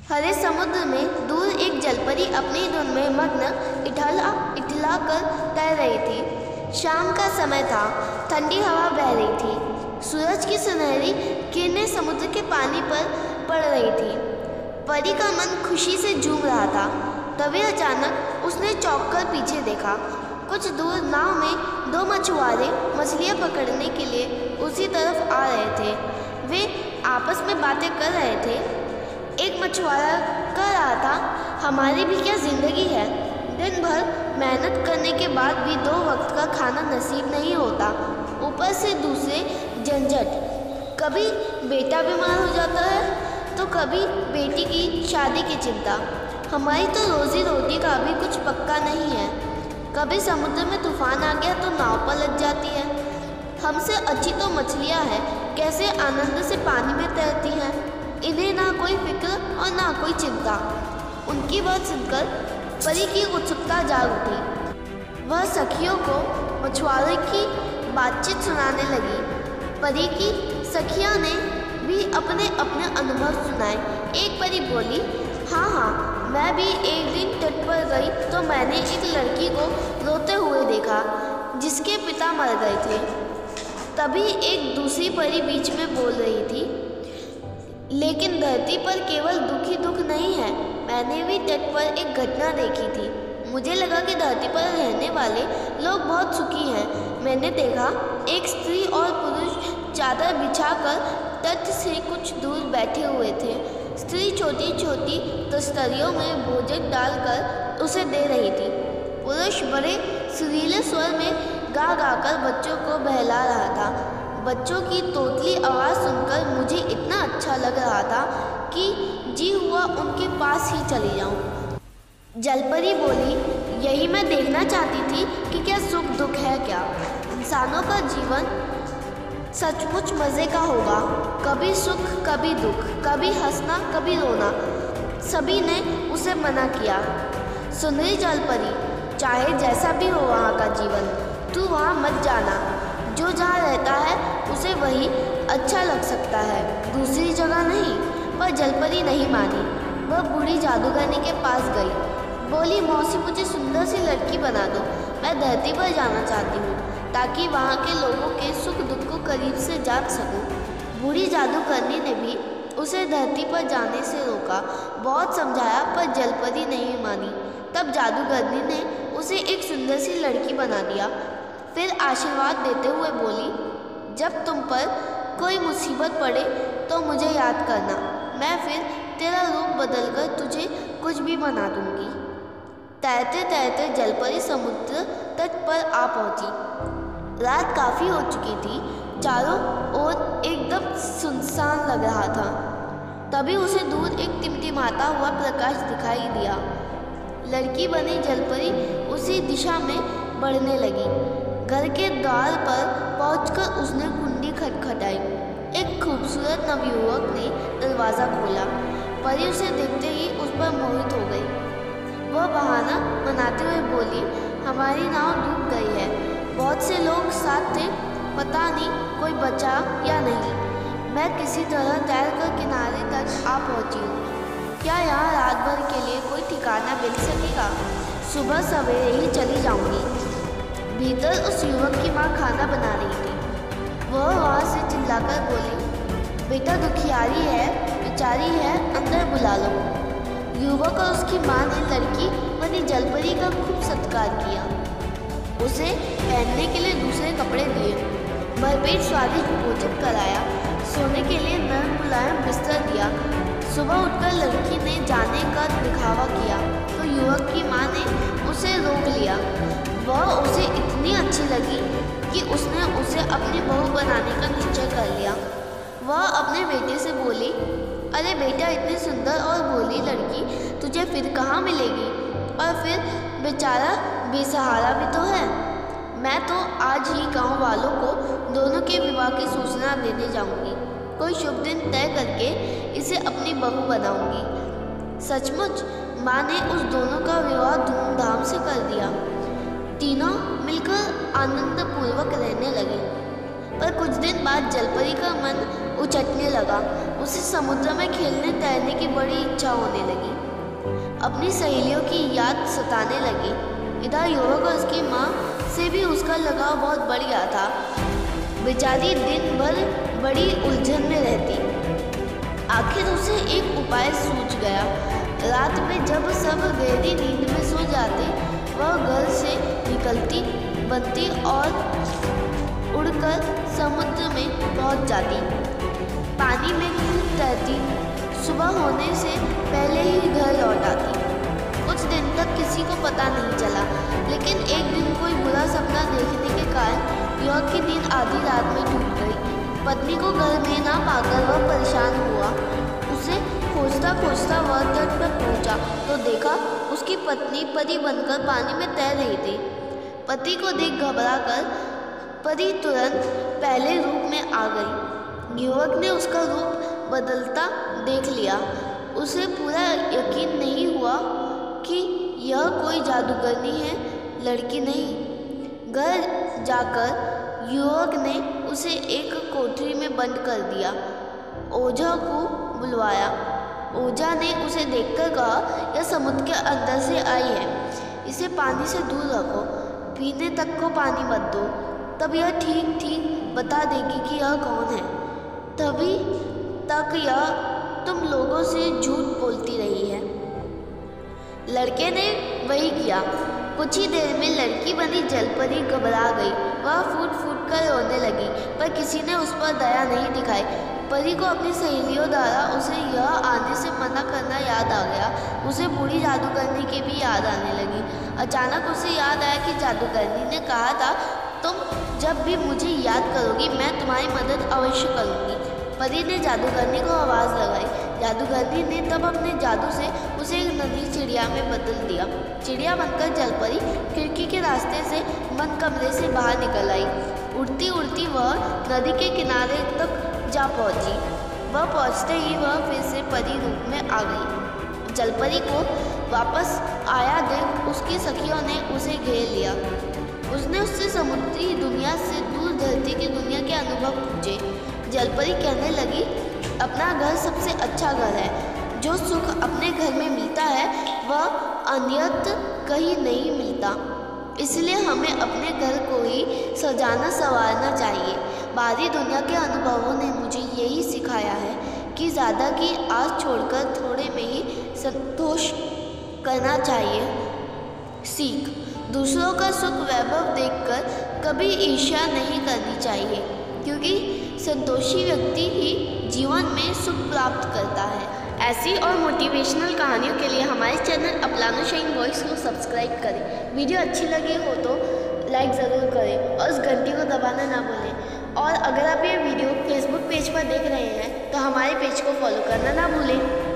हरे समुद्र में दूर एक जलपरी अपनी धुन में मग्न इठला कर तैर रही थी। शाम का समय था, ठंडी हवा बह रही थी, सूरज की सुनहरी किरणें समुद्र के पानी पर पड़ रही थी। परी का मन खुशी से झूम रहा था। तभी अचानक उसने चौंक कर पीछे देखा। कुछ दूर नाव में दो मछुआरे मछलियाँ पकड़ने के लिए उसी तरफ आ रहे थे। वे आपस में बातें कर रहे थे। एक मछुआरा कह रहा था, हमारी भी क्या ज़िंदगी है, दिन भर मेहनत करने के बाद भी 2 वक्त का खाना नसीब नहीं होता, ऊपर से दूसरे झंझट, कभी बेटा बीमार हो जाता है तो कभी बेटी की शादी की चिंता। हमारी तो रोज़ी रोटी का भी कुछ पक्का नहीं है, कभी समुद्र में तूफान आ गया तो नाव पलट जाती है। हमसे अच्छी तो मछलियाँ हैं, कैसे आनंद से पानी में तैरती हैं, इन्हें ना कोई फिक्र और ना कोई चिंता। उनकी बात सुनकर परी की उत्सुकता जाग उठी। वह सखियों को मछुआरों की बातचीत सुनाने लगी। परी की सखियाँ ने भी अपने अपने अनुभव सुनाए। एक परी बोली, हाँ, मैं भी एक दिन तट पर गई तो मैंने एक लड़की को रोते हुए देखा जिसके पिता मर गए थे। तभी एक दूसरी परी बीच में बोल रही थी, लेकिन धरती पर केवल दुख ही दुख नहीं है, मैंने भी तट पर एक घटना देखी थी। मुझे लगा कि धरती पर रहने वाले लोग बहुत सुखी हैं। मैंने देखा एक स्त्री और पुरुष चादर बिछाकर तट से कुछ दूर बैठे हुए थे। स्त्री छोटी छोटी तस्तरियों में भोजन डालकर उसे दे रही थी। पुरुष बड़े सुरीले स्वर में गा कर बच्चों को बहला रहा था। बच्चों की तोतली आवाज़ सुनकर मुझे इतना अच्छा लग रहा था कि जी हुआ उनके पास ही चली जाऊं। जलपरी बोली, यही मैं देखना चाहती थी कि क्या सुख दुख है क्या। इंसानों का जीवन सचमुच मज़े का होगा, कभी सुख कभी दुख, कभी हंसना कभी रोना। सभी ने उसे मना किया। सुंदरी जलपरी, चाहे जैसा भी हो वहाँ का जीवन, तू वहाँ मत जाना। जो जहाँ रहता है उसे वही अच्छा लग सकता है, दूसरी जगह नहीं। पर जलपरी नहीं मानी। वह बूढ़ी जादूगरनी के पास गई। बोली, मौसी मुझे सुंदर सी लड़की बना दो, मैं धरती पर जाना चाहती हूँ ताकि वहाँ के लोगों के सुख दुख को करीब से जान सकूँ। बूढ़ी जादूगरनी ने भी उसे धरती पर जाने से रोका। बहुत समझाया पर जलपरी नहीं मानी। तब जादूगरनी ने उसे एक सुंदर सी लड़की बना दिया। फिर आशीर्वाद देते हुए बोली, जब तुम पर कोई मुसीबत पड़े तो मुझे याद करना, मैं फिर तेरा रूप बदलकर तुझे कुछ भी बना दूंगी। तैरते तैरते जलपरी समुद्र तट पर आ पहुंची। रात काफ़ी हो चुकी थी, चारों ओर एकदम सुनसान लग रहा था। तभी उसे दूर एक टिमटिमाता हुआ प्रकाश दिखाई दिया। लड़की बनी जलपरी उसी दिशा में बढ़ने लगी। घर के द्वार पर पहुंचकर उसने कुंडी खटखटाई। एक खूबसूरत नवयुवक ने दरवाज़ा खोला। परी उसे देखते ही उस पर मोहित हो गई। वह बहाना बनाते हुए बोली, हमारी नाव डूब गई है, बहुत से लोग साथ थे, पता नहीं कोई बचा या नहीं। मैं किसी तरह तैरकर किनारे तक आ पहुंची हूँ। क्या यहाँ रात भर के लिए कोई ठिकाना मिल सकेगा? सुबह सवेरे ही चली जाऊँगी। भीतर उस युवक की माँ खाना बना रही थी। वह वहाँ से चिल्लाकर बोली, बेटा दुखियारी है, बेचारी है, अंदर बुला लो। युवक और उसकी माँ ने लड़की बनी जलपरी का खूब सत्कार किया। उसे पहनने के लिए दूसरे कपड़े दिए, भरपेट स्वादिष्ट भोजन कराया, सोने के लिए नरम मुलायम बिस्तर दिया। सुबह उठकर लड़की ने जाने का दिखावा किया तो युवक की माँ ने उसे रोक लिया। वह उसे इतनी अच्छी लगी कि उसने उसे अपनी बहू बनाने का निश्चय कर लिया। वह अपने बेटे से बोली, अरे बेटा, इतनी सुंदर और भोली लड़की तुझे फिर कहाँ मिलेगी? और फिर बेचारा बेसहारा भी तो है। मैं तो आज ही गांव वालों को दोनों के विवाह की सूचना देने जाऊंगी। कोई शुभ दिन तय करके इसे अपनी बहू बनाऊंगी। सचमुच माँ ने उस दोनों का विवाह धूमधाम से कर दिया। तीनों मिलकर आनंदपूर्वक रहने लगे। पर कुछ दिन बाद जलपरी का मन उचटने लगा। उसे समुद्र में खेलने तैरने की बड़ी इच्छा होने लगी। अपनी सहेलियों की याद सताने लगी। इधर युवक और उसकी माँ से भी उसका लगाव बहुत बढ़ गया था। बेचारी दिन भर बड़ी उलझन में रहती। आखिर उसे एक उपाय सूझ गया। रात में जब सब गहरी नींद में सो जाते, वह घर से निकलती, बनती और उड़कर समुद्र में पहुंच जाती। पानी में खूब तैरती, सुबह होने से पहले ही घर लौट आती। कुछ दिन तक किसी को पता नहीं चला, लेकिन एक दिन कोई बुरा सपना देखने के कारण युवक की नींद आधी रात में टूट गई। पत्नी को घर में ना पाकर वह परेशान हुआ। उसे खोजता खोजता वह तट पर पहुंचा तो देखा उसकी पत्नी परी बनकर पानी में तैर रही थी। पति को देख घबराकर परी तुरंत पहले रूप में आ गई। युवक ने उसका रूप बदलता देख लिया। उसे पूरा यकीन नहीं हुआ कि यह कोई जादूगरनी है, लड़की नहीं। घर जाकर युवक ने उसे एक कोठरी में बंद कर दिया। ओझा को बुलवाया। ओझा ने उसे देखकर कहा, यह समुद्र के अंदर से आई है, इसे पानी से दूर रखो, पीने तक को पानी मत दो, तब यह ठीक ठीक बता देगी कि यह कौन है। तभी तक यह तुम लोगों से झूठ बोलती रही है। लड़के ने वही किया। कुछ ही देर में लड़की बनी जलपरी घबरा गई। वह फूट फूट कर रोने लगी, पर किसी ने उस पर दया नहीं दिखाई। परी को अपनी सहेलियों द्वारा उसे यह आने से मना करना याद आ गया। उसे बूढ़ी जादूगरनी की भी याद आने लगी। अचानक उसे याद आया कि जादूगरनी ने कहा था, तुम जब भी मुझे याद करोगी मैं तुम्हारी मदद अवश्य करूँगी। परी ने जादूगरनी को आवाज़ लगाई। जादूगरनी ने तब अपने जादू से उसे एक नन्ही चिड़िया में बदल दिया। चिड़िया बनकर जलपरी खिड़की के रास्ते से बंद कमरे से बाहर निकल आई। उड़ती उड़ती वह नदी के किनारे तक जा पहुंची। वह पहुंचते ही वह फिर से परी रूप में आ गई। जलपरी को वापस आया देख उसकी सखियों ने उसे घेर लिया। उसने उससे समुद्री दुनिया से दूर धरती की दुनिया के अनुभव पूछे। जलपरी कहने लगी, अपना घर सबसे अच्छा घर है। जो सुख अपने घर में मिलता है वह अन्यत्र कहीं नहीं मिलता। इसलिए हमें अपने घर को ही सजाना संवारना चाहिए। बाहरी दुनिया के अनुभवों ने मुझे यही सिखाया है कि ज़्यादा की आस छोड़कर थोड़े में ही संतोष करना चाहिए। सीख, दूसरों का सुख वैभव देखकर कभी ईर्ष्या नहीं करनी चाहिए, क्योंकि संतोषी व्यक्ति ही जीवन में सुख प्राप्त करता है। ऐसी और मोटिवेशनल कहानियों के लिए हमारे चैनल अपलानो शाइन वॉइस को सब्सक्राइब करें। वीडियो अच्छी लगी हो तो लाइक ज़रूर करें और उस घंटी को दबाना ना भूलें। और अगर आप ये वीडियो फेसबुक पेज पर देख रहे हैं तो हमारे पेज को फॉलो करना ना भूलें।